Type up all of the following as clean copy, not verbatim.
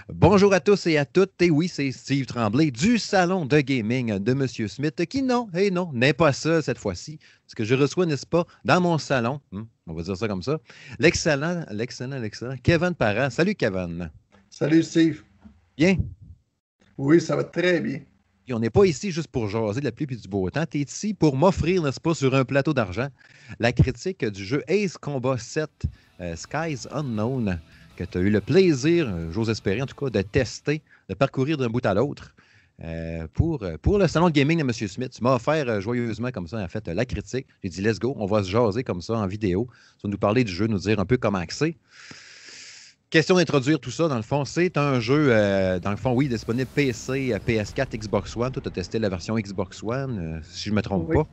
Bonjour à tous et à toutes, et oui, c'est Steve Tremblay du salon de gaming de Monsieur Smith, qui non, et non, n'est pas ça cette fois-ci, parce que je reçois, n'est-ce pas, dans mon salon, on va dire ça comme ça, l'excellent Kevin Parent. Salut Kevin. Salut Steve. Bien? Oui, ça va très bien. Et on n'est pas ici juste pour jaser de la pluie et du beau temps, tu es ici pour m'offrir, n'est-ce pas, sur un plateau d'argent, la critique du jeu Ace Combat 7 Skies Unknown, que tu as eu le plaisir, j'ose espérer en tout cas, de tester, de parcourir d'un bout à l'autre pour le salon de gaming de M. Smith. Tu m'as offert joyeusement comme ça, en fait, la critique. J'ai dit, let's go, on va se jaser comme ça en vidéo. Tu vas nous parler du jeu, nous dire un peu comment c'est. Question d'introduire tout ça, dans le fond, c'est un jeu, dans le fond, oui, disponible PC, PS4, Xbox One. Toi, tu as testé la version Xbox One, si je ne me trompe pas.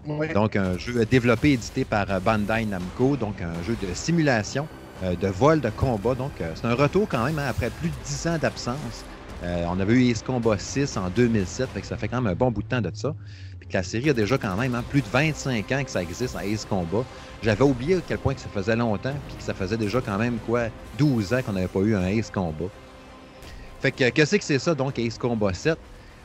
Oui. Donc, un jeu développé et édité par Bandai Namco, donc un jeu de simulation, de vol, de combat. Donc, c'est un retour quand même, hein, après plus de 10 ans d'absence. On avait eu Ace Combat 6 en 2007, fait que ça fait quand même un bon bout de temps de ça. Puis que la série a déjà quand même plus de 25 ans que ça existe en Ace Combat. J'avais oublié à quel point que ça faisait longtemps, puis que ça faisait déjà quand même, 12 ans qu'on n'avait pas eu un Ace Combat. Fait que, qu'est-ce que c'est ça, donc, Ace Combat 7?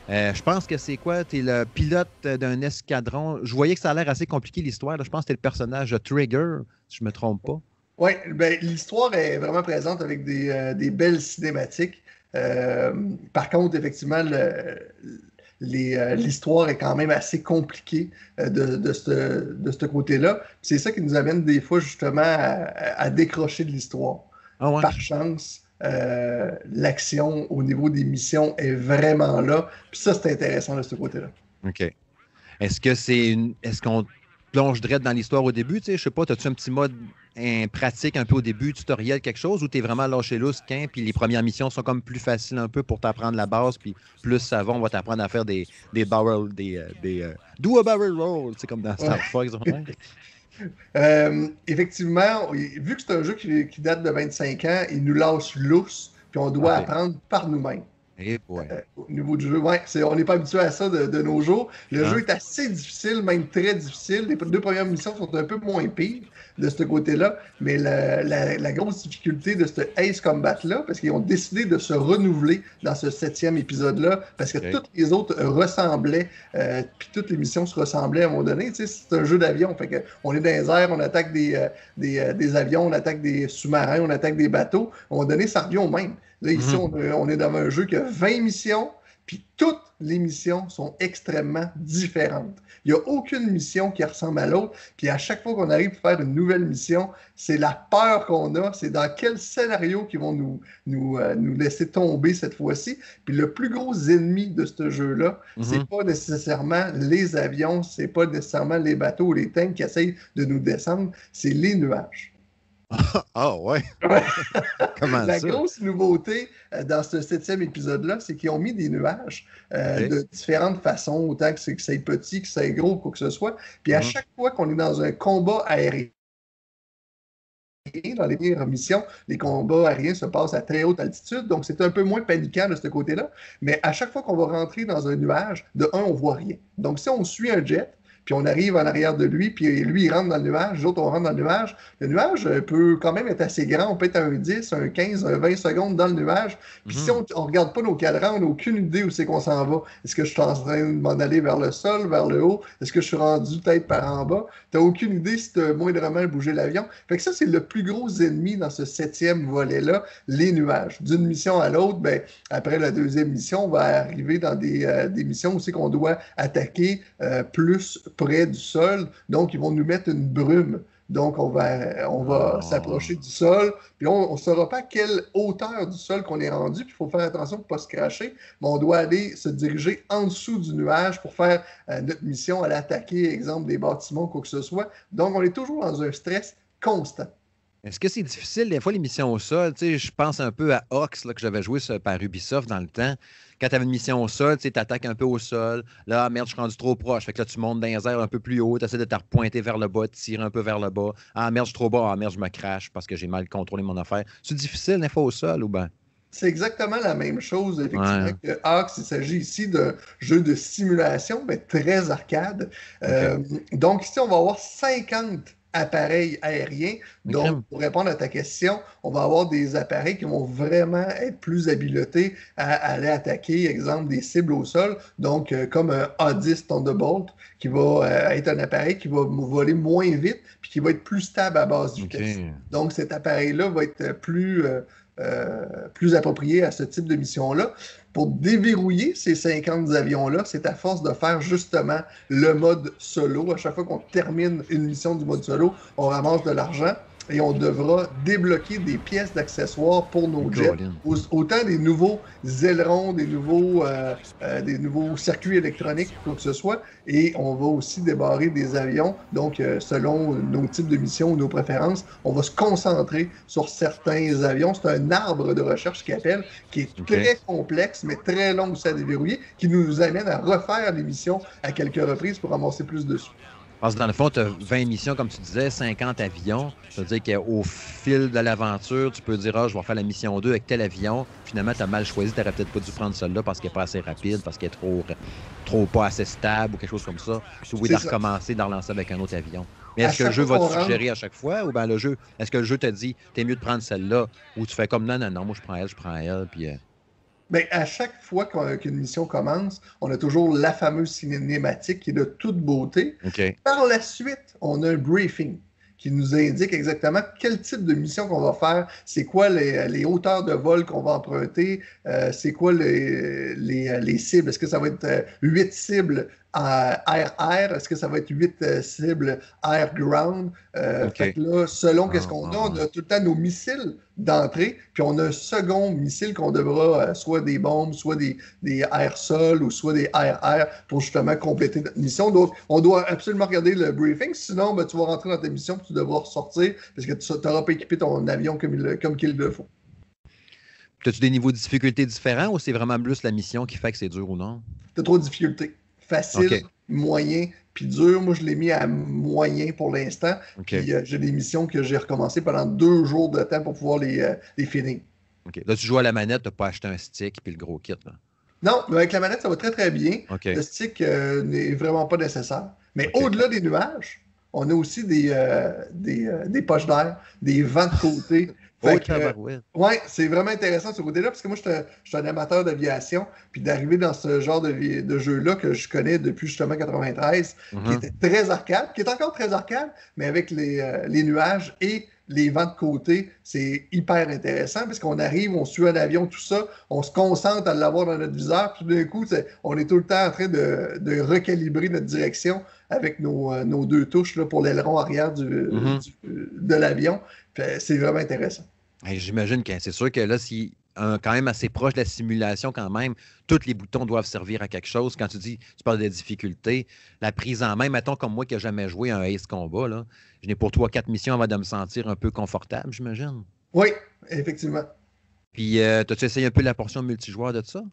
Je pense que c'est quoi? Tu es le pilote d'un escadron. Je voyais que ça a l'air assez compliqué, l'histoire. Je pense que tu es le personnage de Trigger, si je ne me trompe pas. Oui, ben, l'histoire est vraiment présente avec des belles cinématiques. Par contre, effectivement, l'histoire est quand même assez compliquée de ce côté-là. C'est ça qui nous amène des fois justement à décrocher de l'histoire. Ah ouais? Par chance, l'action au niveau des missions est vraiment là. Puis ça, c'est intéressant de ce côté-là. OK. Est-ce qu'on plonge direct dans l'histoire au début? Tu sais, je sais pas, as-tu un petit mode pratique un peu au début, tutoriel, quelque chose, ou tu es vraiment lâché lousse, puis les premières missions sont comme plus faciles un peu pour t'apprendre la base, puis plus ça va, on va t'apprendre à faire des barrel, do a barrel roll, c'est comme dans Star Fox. Effectivement, vu que c'est un jeu qui date de 25 ans, il nous lâche lousse, puis on doit apprendre par nous-mêmes. Au niveau du jeu, on n'est pas habitué à ça de nos jours. Le jeu est assez difficile, même très difficile. Les deux premières missions sont un peu moins pires de ce côté-là, mais la grosse difficulté de ce Ace Combat-là, parce qu'ils ont décidé de se renouveler dans ce 7e épisode-là, parce que toutes les autres ressemblaient, puis toutes les missions se ressemblaient à un moment donné. Tu sais, c'est un jeu d'avion, fait que on est dans les airs, on attaque des avions, on attaque des sous-marins, on attaque des bateaux. À un moment donné, ça revient au même. Là, ici, on est dans un jeu qui a 20 missions, puis toutes les missions sont extrêmement différentes. Il n'y a aucune mission qui ressemble à l'autre, puis à chaque fois qu'on arrive pour faire une nouvelle mission, c'est la peur qu'on a, c'est dans quel scénario qu'ils vont nous laisser tomber cette fois-ci. Puis le plus gros ennemi de ce jeu-là, c'est pas nécessairement les avions, c'est pas nécessairement les bateaux ou les tanks qui essayent de nous descendre, c'est les nuages. Ah ouais? Comment La ça? grosse nouveauté dans ce 7e épisode-là, c'est qu'ils ont mis des nuages de différentes façons, autant que c'est petit, que c'est gros, quoi que ce soit. Puis à chaque fois qu'on est dans un combat aérien, dans les premières missions, les combats aériens se passent à très haute altitude, donc c'est un peu moins paniquant de ce côté-là. Mais à chaque fois qu'on va rentrer dans un nuage, de un, on voit rien. Donc si on suit un jet, puis on arrive en arrière de lui, puis lui, il rentre dans le nuage, les autres, on rentre dans le nuage. Le nuage peut quand même être assez grand. On peut être à un 10, un 15, un 20 secondes dans le nuage. Puis si on ne regarde pas nos cadrans, on n'a aucune idée où c'est qu'on s'en va. Est-ce que je suis en train de m'en aller vers le sol, vers le haut? Est-ce que je suis rendu tête par en bas? Tu n'as aucune idée si tu as moindrement bougé l'avion. Fait que ça, c'est le plus gros ennemi dans ce 7e volet-là, les nuages. D'une mission à l'autre, ben, après la deuxième mission, on va arriver dans des missions où c'est qu'on doit attaquer plus près du sol, donc ils vont nous mettre une brume. Donc, on va s'approcher du sol, puis on ne saura pas à quelle hauteur du sol qu'on est rendu, puis il faut faire attention pour ne pas se cracher, mais on doit aller se diriger en dessous du nuage pour faire notre mission, aller attaquer, exemple, des bâtiments, quoi que ce soit. Donc, on est toujours dans un stress constant. Est-ce que c'est difficile, des fois, les missions au sol? Tu sais, je pense un peu à Ox, là, que j'avais joué par Ubisoft dans le temps. Quand tu avais une mission au sol, tu attaques un peu au sol. Là, merde, je suis rendu trop proche. Fait que là, tu montes dans les airs un peu plus haut. Tu essaies de te repointer vers le bas, de tirer un peu vers le bas. Ah, merde, je suis trop bas. Ah, merde, je me crache parce que j'ai mal contrôlé mon affaire. C'est difficile, des fois, au sol ou bien? C'est exactement la même chose, effectivement, que Hawks. Il s'agit ici d'un jeu de simulation, mais très arcade. Donc, ici, on va avoir 50 appareils aériens. Donc, pour répondre à ta question, on va avoir des appareils qui vont vraiment être plus habilités à aller attaquer, exemple, des cibles au sol. Donc, comme un A10 Thunderbolt, qui va être un appareil qui va voler moins vite, puis qui va être plus stable à basse vitesse. Donc, cet appareil-là va être plus approprié à ce type de mission-là. Pour déverrouiller ces 50 avions-là, c'est à force de faire justement le mode solo. À chaque fois qu'on termine une mission du mode solo, on ramasse de l'argent et on devra débloquer des pièces d'accessoires pour nos jets. Autant des nouveaux ailerons, des nouveaux circuits électroniques, quoi que ce soit. Et on va aussi débarrer des avions. Donc, selon nos types de missions ou nos préférences, on va se concentrer sur certains avions. C'est un arbre de recherche qui est très complexe, mais très long aussi à déverrouiller, qui nous amène à refaire les missions à quelques reprises pour ramasser plus dessus. Parce que dans le fond, tu as 20 missions, comme tu disais, 50 avions. Ça veut dire qu'au fil de l'aventure, tu peux dire « Ah, je vais faire la mission 2 avec tel avion. » Finalement, tu as mal choisi. Tu n'aurais peut-être pas dû prendre celle-là parce qu'elle n'est pas assez rapide, parce qu'elle est trop pas assez stable ou quelque chose comme ça. Tu oublies de recommencer, de relancer avec un autre avion. Mais est-ce que le jeu va te suggérer à chaque fois? Ou bien est-ce que le jeu te dit « T'es mieux de prendre celle-là? » Ou tu fais comme « Non, moi je prends elle, puis... Bien, à chaque fois qu'une mission commence, on a toujours la fameuse cinématique qui est de toute beauté. Par la suite, on a un briefing qui nous indique exactement quel type de mission qu'on va faire, c'est quoi les hauteurs de vol qu'on va emprunter, c'est quoi les cibles. Est-ce que ça va être 8 cibles air-air? Est-ce que ça va être 8 cibles air-ground? Fait que là, selon qu'est-ce qu'on a, on a tout le temps nos missiles d'entrée, puis on a un second missile qu'on devra, soit des bombes, soit des air-sol ou soit des air-air pour justement compléter notre mission. Donc, on doit absolument regarder le briefing, sinon tu vas rentrer dans ta mission et tu devras ressortir parce que tu n'auras pas équipé ton avion comme qu'il le faut. As-tu des niveaux de difficulté différents ou c'est vraiment plus la mission qui fait que c'est dur ou non? Tu as trop de difficultés. Facile, moyen, puis dur. Moi, je l'ai mis à moyen pour l'instant. Puis j'ai des missions que j'ai recommencé pendant 2 jours de temps pour pouvoir les finir. Là, tu joues à la manette, tu n'as pas acheté un stick puis le gros kit. Là. Non, mais avec la manette, ça va très, très bien. Le stick n'est vraiment pas nécessaire. Mais au-delà des nuages, on a aussi des poches d'air, des vents de côté. Oui, c'est vraiment intéressant ce côté-là, parce que moi, je suis un amateur d'aviation, puis d'arriver dans ce genre de jeu-là que je connais depuis justement 93, qui était très arcade, qui est encore très arcade, mais avec les nuages et les vents de côté, c'est hyper intéressant, parce qu'on arrive, on suit un avion, tout ça, on se concentre à l'avoir dans notre viseur, puis d'un coup, on est tout le temps en train de recalibrer notre direction avec nos 2 touches là, pour l'aileron arrière de l'avion. C'est vraiment intéressant. J'imagine que c'est sûr que là, si quand même assez proche de la simulation quand même, tous les boutons doivent servir à quelque chose. Quand tu parles de difficulté, la prise en main, mettons comme moi qui n'ai jamais joué à un Ace Combat, là, je n'ai pour 3-4 missions avant de me sentir un peu confortable, j'imagine. Oui, effectivement. Puis, as-tu essayé un peu la portion multijoueur de ça?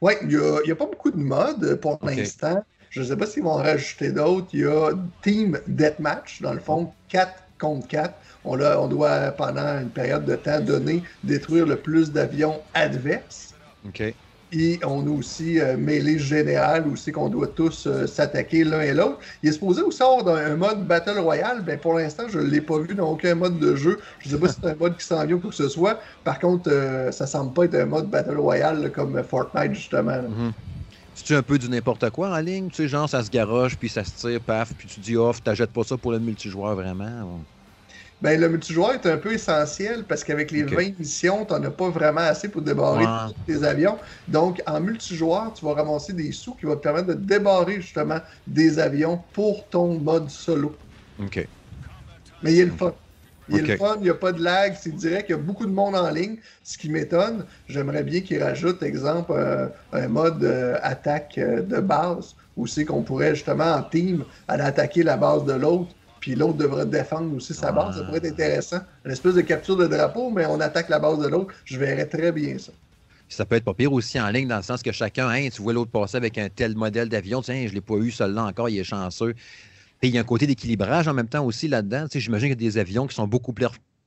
Oui, il n'y a pas beaucoup de modes pour l'instant. Je ne sais pas s'ils vont en rajouter d'autres. Il y a Team Deathmatch, dans le fond, 4 contre 4. On doit, pendant une période de temps donnée, détruire le plus d'avions adverses. Et on a aussi mêlée générale aussi qu'on doit tous s'attaquer l'un et l'autre. Il est supposé aussi avoir un mode Battle Royale. Ben, pour l'instant, je ne l'ai pas vu dans aucun mode de jeu. Je ne sais pas si c'est un mode qui s'en vient ou quoi que ce soit. Par contre, ça ne semble pas être un mode Battle Royale là, comme Fortnite, justement. C'est-tu un peu du n'importe quoi en ligne? Tu sais, genre, ça se garoche, puis ça se tire, paf, puis tu dis, t'achètes pas ça pour le multijoueur vraiment? Ben, le multijoueur est un peu essentiel parce qu'avec les 20 missions, tu n'en as pas vraiment assez pour débarrer tous tes avions. Donc, en multijoueur, tu vas ramasser des sous qui vont te permettre de débarrer justement des avions pour ton mode solo. Mais il est le fun. Il est le fun, il n'y a pas de lag, c'est direct, il y a beaucoup de monde en ligne, ce qui m'étonne. J'aimerais bien qu'ils rajoutent, exemple, un mode attaque de base, où c'est qu'on pourrait justement en team aller attaquer la base de l'autre. Puis l'autre devra défendre aussi sa base. Ça pourrait être intéressant. Une espèce de capture de drapeau, mais on attaque la base de l'autre. Je verrais très bien ça. Ça peut être pas pire aussi en ligne, dans le sens que chacun, tu vois l'autre passer avec un tel modèle d'avion. Tiens, je ne l'ai pas eu, celui-là encore, il est chanceux. Et il y a un côté d'équilibrage en même temps aussi là-dedans. J'imagine qu'il y a des avions qui sont beaucoup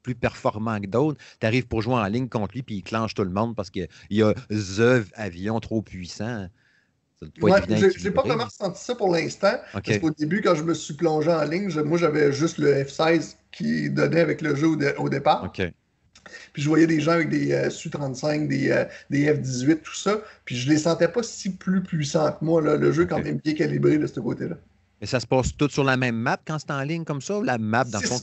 plus performant que d'autres. Tu arrives pour jouer en ligne contre lui, puis il clenche tout le monde parce qu'il y a The avion trop puissant. Ouais, j'ai pas vraiment ressenti ça pour l'instant. Parce qu'au début, quand je me suis plongé en ligne, moi, j'avais juste le F16 qui donnait avec le jeu au départ. OK. Puis je voyais des gens avec des Su-35, des F-18, tout ça. Puis je les sentais pas si plus puissants que moi. Là. Le jeu est quand même bien calibré de ce côté-là. Mais ça se passe tout sur la même map quand c'est en ligne comme ça, ou la map dans le fond?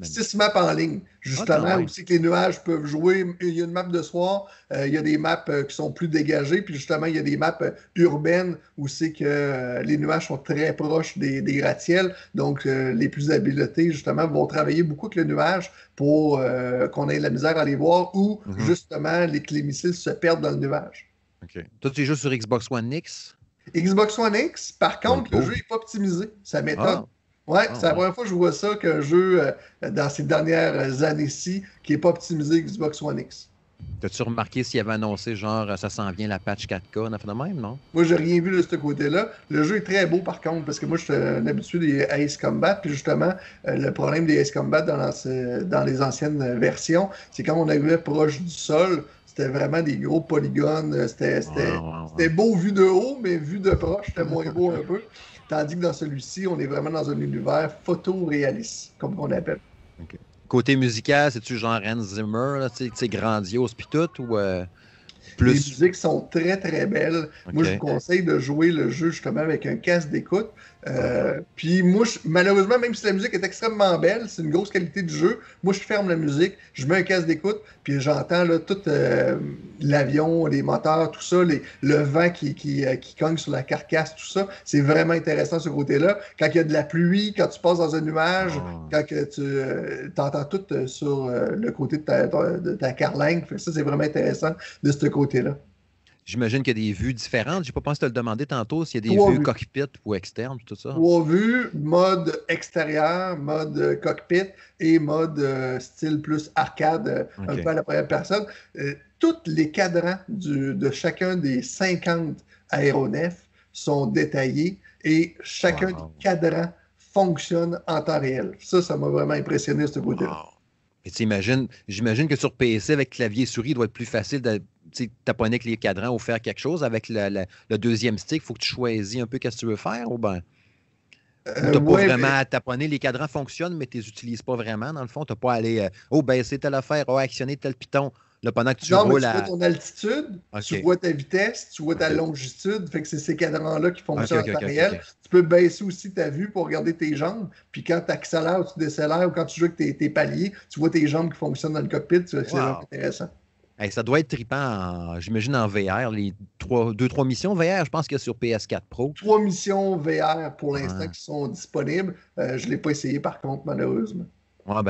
6 maps en ligne, justement, aussi que les nuages peuvent jouer. Il y a une map de soir, il y a des maps qui sont plus dégagées, puis justement, il y a des maps urbaines où c'est que les nuages sont très proches des gratte-ciels. Donc, les plus habilités, justement, vont travailler beaucoup avec le nuage pour qu'on ait de la misère à les voir ou, justement, que les missiles se perdent dans le nuage. OK. Toi, tu joues sur Xbox One X? Xbox One X, par contre, le jeu n'est pas optimisé. Ça m'étonne. C'est la première fois que je vois ça qu'un jeu, dans ces dernières années-ci, qui n'est pas optimisé Xbox One X. T'as-tu remarqué s'il avait annoncé, genre, ça s'en vient la patch 4K, on a fait de même, non? Moi, j'ai rien vu de ce côté-là. Le jeu est très beau, par contre, parce que moi, je suis un habitué des Ace Combat. Puis justement, le problème des Ace Combat dans les anciennes versions, c'est quand on arrivait proche du sol, c'était vraiment des gros polygones. C'était beau vu de haut, mais vu de proche, c'était moins beau un peu. Tandis que dans celui-ci, on est vraiment dans un univers photoréaliste, comme on appelle. Okay. Côté musical, c'est-tu genre Hans Zimmer, c'est grandiose puis tout, ou plus... Les musiques sont très, très belles. Moi, je vous conseille de jouer le jeu justement avec un casque d'écoute. Puis moi, malheureusement, même si la musique est extrêmement belle, c'est une grosse qualité du jeu, moi, je ferme la musique, je mets un casque d'écoute, puis j'entends là, tout l'avion, les moteurs, tout ça, le vent qui cogne sur la carcasse, tout ça. C'est vraiment intéressant ce côté-là. Quand il y a de la pluie, quand tu passes dans un nuage, quand tu entends tout sur le côté de ta carlingue. Ça, c'est vraiment intéressant de ce côté-là. J'imagine qu'il y a des vues différentes. Je n'ai pas pensé te le demander tantôt s'il y a des vues cockpit ou externes, tout ça. 3 vues, mode extérieur, mode cockpit et mode style plus arcade, un peu à la première personne. Tous les cadrans de chacun des 50 aéronefs sont détaillés et chacun des cadrans fonctionne en temps réel. Ça m'a vraiment impressionné de ce côté-là. Et j'imagine que sur PC, avec clavier et souris, il doit être plus facile de taponner avec les cadrans ou faire quelque chose. Avec le deuxième stick, il faut que tu choisis un peu ce que tu veux faire ou bien? Tu n'as pas vraiment à taponner. Les cadrans fonctionnent, mais tu ne les utilises pas vraiment. Dans le fond, tu n'as pas à aller c'est telle affaire, actionner tel piton. Là, pendant que tu roules tu vois ton altitude, tu vois ta vitesse, tu vois ta longitude. Fait que c'est ces cadrans-là qui fonctionnent en temps réel. Tu peux baisser aussi ta vue pour regarder tes jambes. Puis quand tu accélères ou tu décélères ou quand tu joues avec tes paliers, tu vois tes jambes qui fonctionnent dans le cockpit. C'est vraiment intéressant. Hey, ça doit être trippant, j'imagine, en VR. Les 2-3 missions VR, je pense qu'il y a sur PS4 Pro. 3 missions VR pour l'instant qui sont disponibles. Je ne l'ai pas essayé par contre, malheureusement.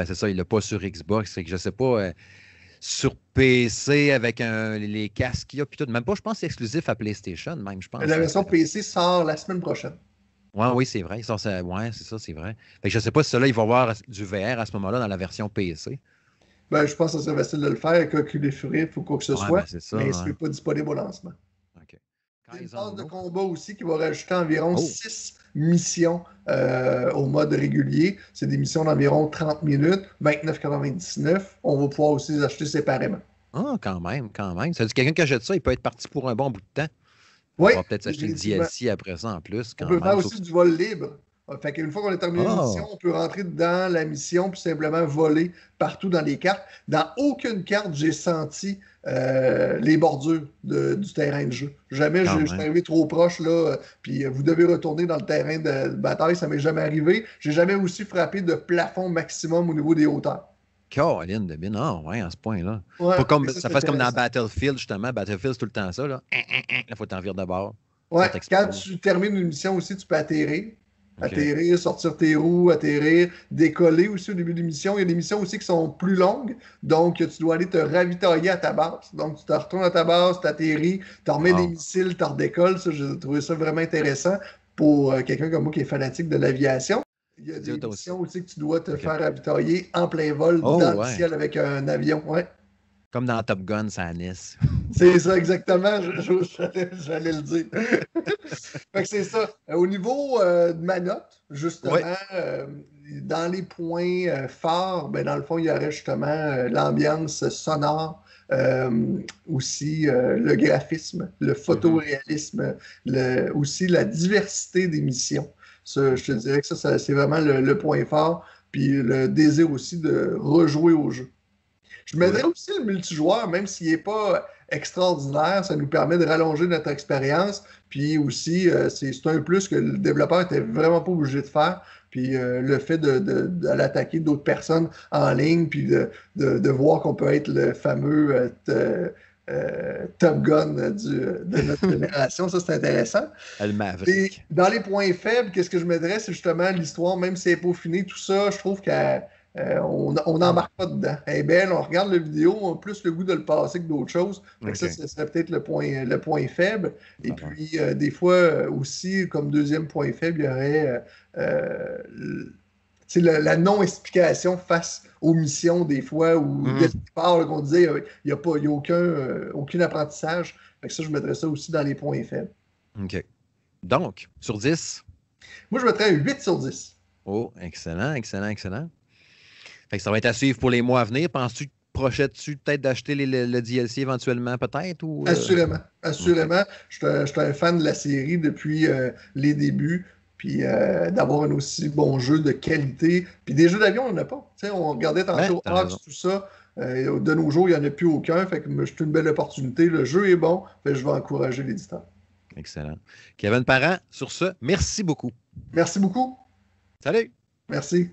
C'est ça, il ne l'a pas sur Xbox. C'est que je ne sais pas... sur PC avec les casques qu'il y a, puis tout. Même pas, je pense que c'est exclusif à PlayStation, même, je pense. La version PC sort la semaine prochaine. Oui, c'est vrai. C'est ça, c'est vrai. Fait que je ne sais pas si cela, il va y avoir du VR à ce moment-là dans la version PC. Je pense que ça serait facile de le faire avec Oculus Rift ou quoi que ce soit, mais ce n'est pas disponible au lancement. OK. Il y a une phase de combat aussi qui va rajouter environ 6 missions au mode régulier. C'est des missions d'environ 30 minutes, 29,99. On va pouvoir aussi les acheter séparément. Quand même. Ça veut dire que quelqu'un qui achète ça, il peut être parti pour un bon bout de temps. Oui. On va peut-être s'acheter le DLC après ça en plus. On peut faire aussi du vol libre. Fait qu'une fois qu'on a terminé une mission, on peut rentrer dans la mission puis simplement voler partout dans les cartes. Dans aucune carte, j'ai senti les bordures du terrain de jeu. Jamais je suis arrivé trop proche, là, puis vous devez retourner dans le terrain de bataille, ça m'est jamais arrivé. J'ai jamais aussi frappé de plafond maximum au niveau des hauteurs. Caroline de Bin, à ce point-là. Ça fait comme dans Battlefield, justement. Battlefield, c'est tout le temps ça, là. Il faut t'en virer de bord. Quand tu termines une mission aussi, tu peux atterrir. Atterrir, sortir tes roues, atterrir, décoller aussi au début de l'émission. Il y a des missions aussi qui sont plus longues, donc tu dois aller te ravitailler à ta base. Donc tu te retournes à ta base, tu atterris, tu remets des missiles, tu redécolles. Ça, j'ai trouvé ça vraiment intéressant pour quelqu'un comme moi qui est fanatique de l'aviation. Il y a des missions aussi que tu dois te faire ravitailler en plein vol dans le ciel avec un avion. Comme dans Top Gun, ça à Nice. C'est ça, exactement. J'allais le dire. Fait que c'est ça. Au niveau de ma note, justement, Dans les points forts, ben, dans le fond, il y aurait justement l'ambiance sonore, aussi le graphisme, le photoréalisme, aussi la diversité des missions. Ça, je te dirais que ça c'est vraiment le point fort. Puis le désir aussi de rejouer au jeu. Je mettrais aussi le multijoueur, même s'il n'est pas extraordinaire, ça nous permet de rallonger notre expérience. Puis aussi, c'est un plus que le développeur n'était vraiment pas obligé de faire. Puis le fait d'aller attaquer d'autres personnes en ligne, puis de voir qu'on peut être le fameux Top Gun de notre génération, ça c'est intéressant. Et dans les points faibles, qu'est-ce que je mettrais, c'est justement l'histoire, même si elle n'est pas finie, tout ça, je trouve qu'on n'embarque pas dedans. Elle est belle, on regarde la vidéo, on a plus le goût de le passer que d'autres choses. Ça, ce serait peut-être le point faible. Et puis, des fois aussi, comme deuxième point faible, il y aurait la non-explication face aux missions, des fois, où dès le départ, qu'on disait, il n'y a aucun apprentissage. Fait que ça, je mettrais ça aussi dans les points faibles. OK. Donc, sur 10? Moi, je mettrais un 8 sur 10. Oh, excellent, excellent, excellent. Fait que ça va être à suivre pour les mois à venir. Penses-tu, projettes-tu peut-être d'acheter le DLC éventuellement, peut-être? Ou, Assurément, assurément. Okay. Je suis un fan de la série depuis les débuts. Puis d'avoir un aussi bon jeu de qualité. Puis des jeux d'avion, on n'en a pas. T'sais, on regardait tantôt Hawks, tout ça. De nos jours, il n'y en a plus aucun. Fait que c'est une belle opportunité. Le jeu est bon. Fait, je vais encourager l'éditeur. Excellent. Kevin Parent, sur ce, merci beaucoup. Merci beaucoup. Salut. Merci.